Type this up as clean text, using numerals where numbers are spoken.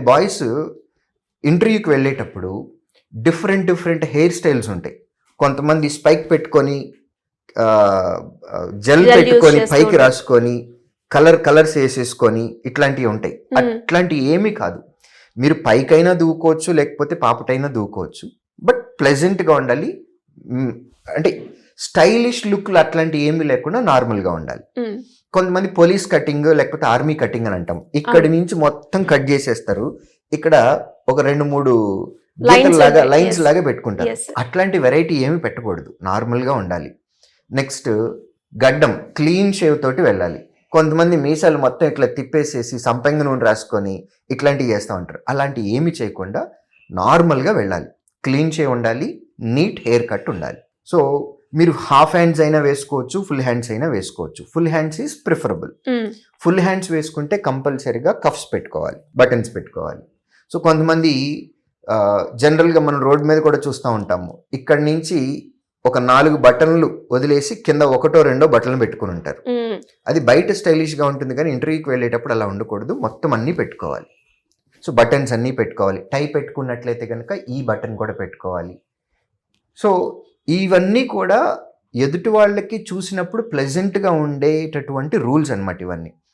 Boys ఇంటర్వ్యూకి వెళ్ళేటప్పుడు different hair styles ఉంటాయి. కొంతమంది స్పైక్ పెట్టుకొని జెల్ Gel use పెట్టుకొని చేస్తూ పైకి ఉంటారు. రాసుకొని కలర్స్ వేసేసుకొని ఇట్లాంటివి ఉంటాయి. అట్లాంటివి ఏమీ కాదు. మీరు పైకైనా దూకోవచ్చు, లేకపోతే పాపటైనా దూకోవచ్చు. బట్ ప్లెజెంట్గా ఉండాలి. అంటే స్టైలిష్ లుక్లు అట్లాంటివి ఏమీ లేకుండా నార్మల్గా ఉండాలి. కొంతమంది పోలీస్ కటింగ్ లేకపోతే ఆర్మీ కటింగ్ అని అంటాం. ఇక్కడి నుంచి మొత్తం కట్ చేసేస్తారు. ఇక్కడ ఒక 2-3 లైన్స్ లాగా పెట్టుకుంటారు. అట్లాంటి వెరైటీ ఏమి పెట్టకూడదు, నార్మల్గా ఉండాలి. నెక్స్ట్ గడ్డం క్లీన్ షేవ్ తోటి వెళ్ళాలి. కొంతమంది మీసాలు మొత్తం ఇట్లా తిప్పేసేసి సంపంగి నూనె రాసుకొని ఇట్లాంటివి చేస్తూ ఉంటారు. అలాంటివి ఏమి చేయకుండా నార్మల్గా వెళ్ళాలి. క్లీన్ షేవ్ ఉండాలి, నీట్ హెయిర్ కట్ ఉండాలి. సో మీరు హాఫ్ హ్యాండ్స్ అయినా వేసుకోవచ్చు, ఫుల్ హ్యాండ్స్ అయినా వేసుకోవచ్చు. Full hands is preferable. Full hands వేసుకుంటే కంపల్సరీగా కఫ్స్ పెట్టుకోవాలి, బటన్స్ పెట్టుకోవాలి. సో కొంతమంది జనరల్గా మనం రోడ్ మీద కూడా చూస్తూ ఉంటాము. ఇక్కడి నుంచి ఒక 4 బటన్లు వదిలేసి కింద 1-2 బటన్లు పెట్టుకుని ఉంటారు. అది బయట స్టైలిష్గా ఉంటుంది, కానీ ఇంటర్వ్యూకి వెళ్ళేటప్పుడు అలా ఉండకూడదు. మొత్తం అన్నీ పెట్టుకోవాలి. సో బటన్స్ అన్నీ పెట్టుకోవాలి. టై పెట్టుకున్నట్లయితే కనుక ఈ బటన్ కూడా పెట్టుకోవాలి. సో ఇవన్నీ కూడా ఎదుటి వాళ్ళకి చూసినప్పుడు ప్లెజెంట్గా ఉండేటటువంటి రూల్స్ అన్నమాట ఇవన్నీ.